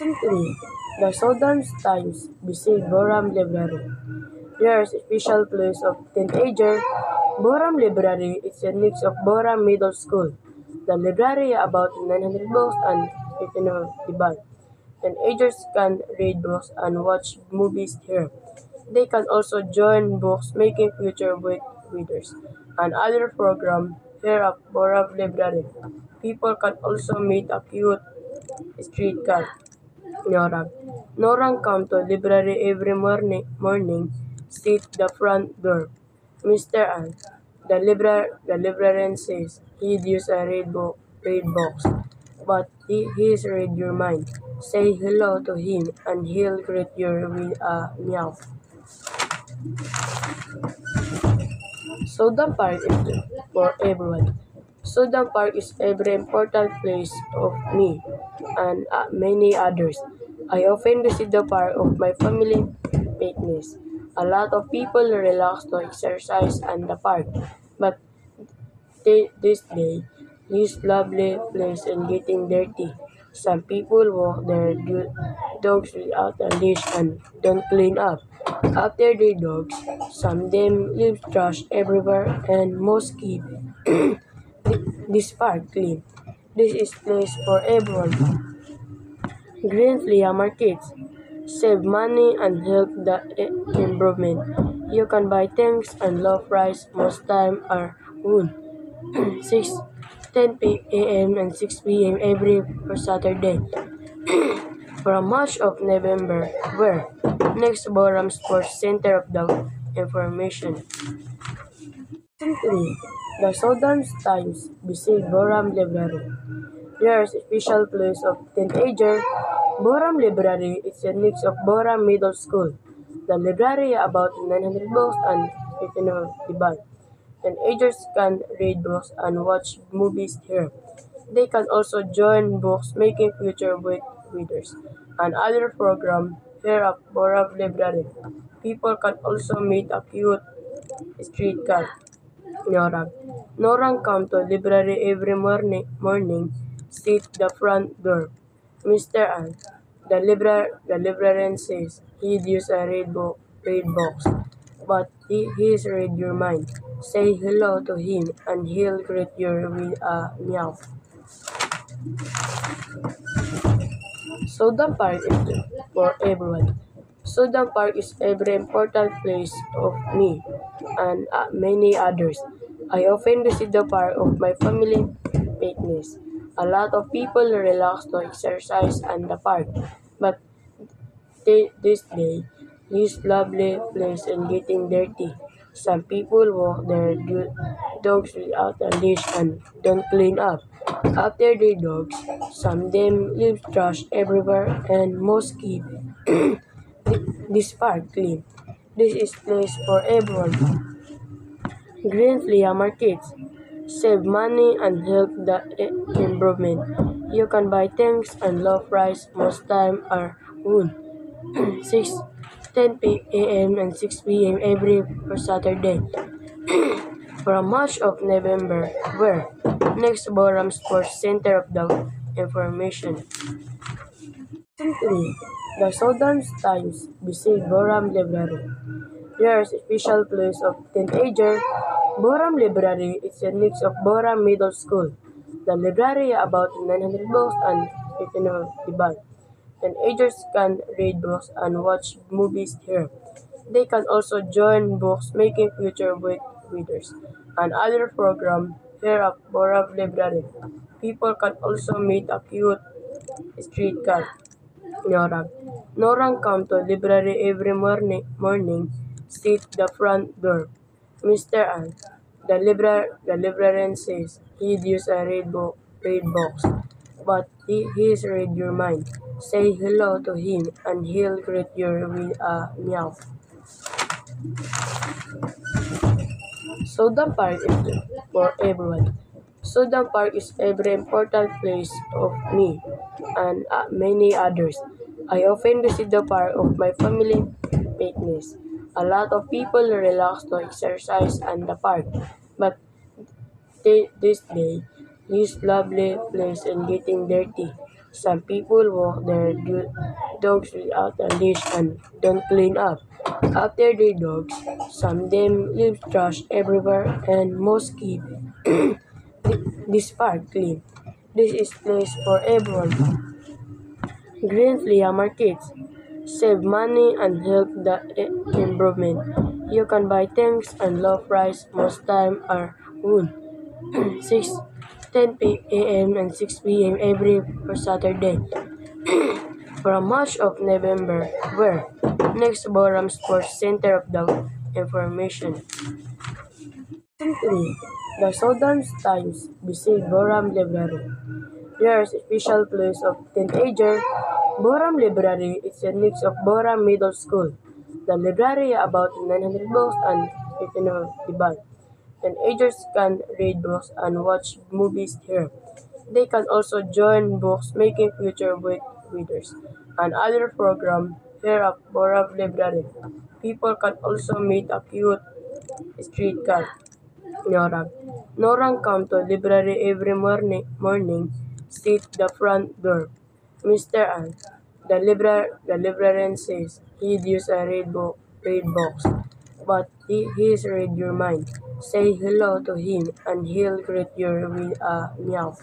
Recently, the Southern Times visited Boram Library. There's a special place of teenager. Boram Library is a mix of Boram Middle School. The library about 900 books and 15 of the band. Teenagers can read books and watch movies here. They can also join books making future with readers and other program here at Boram Library. People can also meet a cute street cat Norang. Norang come to library every morning, sit the front door. Mr. An, the librarian says he'd use a read box, but he's read your mind. Say hello to him and he'll greet you with a meow. Sudan Park is for everyone. Sudan Park is a very important place of me and many others. I often visit the park of my family fitness. A lot of people relax to exercise in the park, but this day, this lovely place is getting dirty. Some people walk their dogs without a leash and don't clean up. After the dogs, some them leave trash everywhere and most keep this park clean. This is place for everyone. Green flea markets save money and help the environment. You can buy things and low price most time are good. 6:10 a.m. and 6 p.m. every Saturday. From March of November, where next Boram Sports Center of the information. Recently, the Southern Times visited Boram Library. There's a special place of teenager. Boram Library is a mix of Boram Middle School. The library about 900 books and 15 of the band. Teenagers can read books and watch movies here. They can also join books making future with readers and other program here at Boram Library. People can also meet a cute street cat Norang. Norang come to library every morning, sit the front door. Mr. An, the librarian says he'd use a read box, but he's read your mind. Say hello to him and he'll greet you with a meow. Sudan Park is for everyone. Sudan Park is a very important place of me and many others. I often visit the park of my family fitness. A lot of people relax to exercise in the park, but this day, this lovely place is getting dirty. Some people walk their dogs without a leash and don't clean up. After the dogs, some them leave trash everywhere and most keep this park clean. This is place for everyone. Green flea markets save money and help the environment. You can buy things and low price most time are good. 6:10 a.m. and 6 p.m. every Saturday. From March of November, where next Boram Sports Center of the information. Recently, the Southern Times visited Boram Library. There's a special place of teenager. Boram Library is a mix of Boram Middle School. The library about 900 books and 15 of the band. Teenagers can read books and watch movies here. They can also join books making future with readers and other program here at Boram Library. People can also meet a cute street cat Norang. Norang come to library every morning, sit the front door. Mr. An, the librarian says he'd use a read box, but he's read your mind. Say hello to him and he'll greet you with a meow. Sudan Park is for everyone. Sudan Park is a very important place of me and many others. I often visit the park of my family fitness. A lot of people relax to exercise in the park, but this day, this lovely place is getting dirty. Some people walk their dogs without a leash and don't clean up after their dogs. Some them leave trash everywhere and most keep this park clean. This is place for everyone. Green flea markets save money and help the environment. You can buy things and low price most time are good. 6:10 a.m. and 6 p.m. every Saturday. From March of November, where next Boram Sports Center of the information. Recently, the Southern Times visited Boram Library. There's a special place of teenager. Boram Library is a mix of Boram Middle School. The library about 900 books and 15 of the band. Teenagers can read books and watch movies here. They can also join books making future with readers and other program here at Boram Library. People can also meet a cute street cat, Norang. Norang come to library every morning, sit the front door. Mr. An, the librarian says he'd use a read box, but he's read your mind. Say hello to him and he'll greet you with a meow.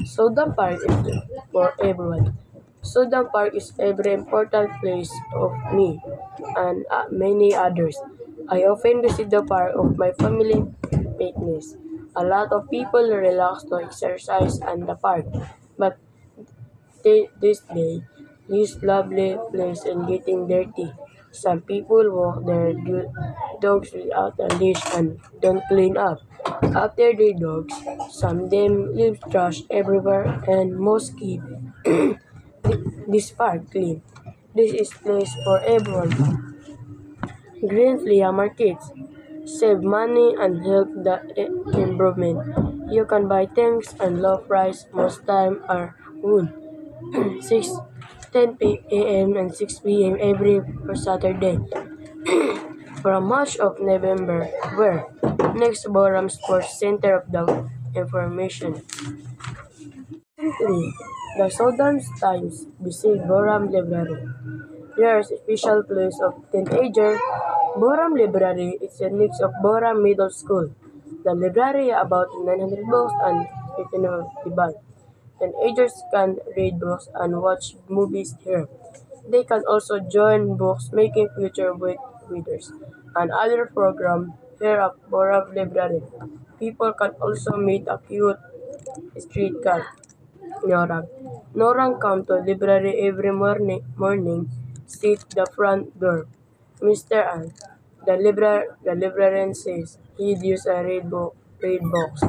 Sudan Park is for everyone. Sudan Park is a very important place of me and many others. I often visit the park of my family fitness. A lot of people relax to exercise in the park, but this day, this lovely place is getting dirty. Some people walk their dogs without a leash and don't clean up after their dogs. Some them leave trash everywhere and most keep this park clean. This is place for everyone. Green flea markets save money and help the environment. You can buy things and low price most time are good. 6:10 a.m. and 6 p.m. every Saturday. From March of November, where next Boram Sports Center of the information. Recently, the Southern Times visited Boram Library. There's a special place of teenager. Boram Library is a mix of Boram Middle School. The library about 900 books and 15 of the band. Teenagers can read books and watch movies here. They can also join books making future with readers and other program here at Boram Library. People can also meet a cute street cat, Norang. Norang come to library every morning, sit the front door. Mr. An, the librarian says he'd use a read box,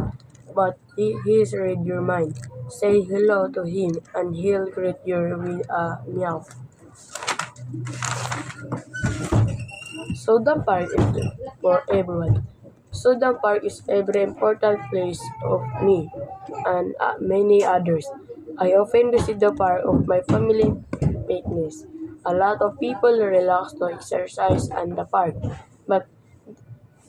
but he's read your mind. Say hello to him and he'll greet you with a meow. Sudan Park is for everyone. Sudan Park is a very important place of me and many others. I often visit the park of my family fitness. A lot of people relax to exercise in the park, but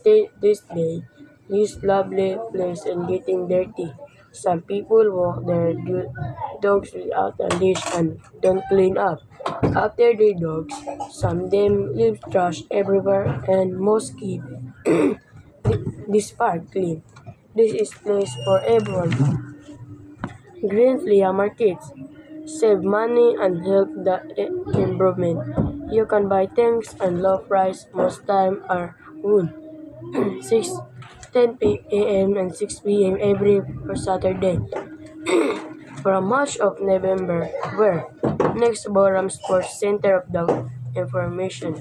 this day, this lovely place is getting dirty. Some people walk their dogs without a leash and don't clean up after their dogs. Some them leave trash everywhere and most keep this park clean. This is place for everyone. Green flea markets save money and help the environment. You can buy things and low price most time are good. 6:10 a.m. and 6 p.m. every Saturday. From March of November, where next Boram Sports Center of the information.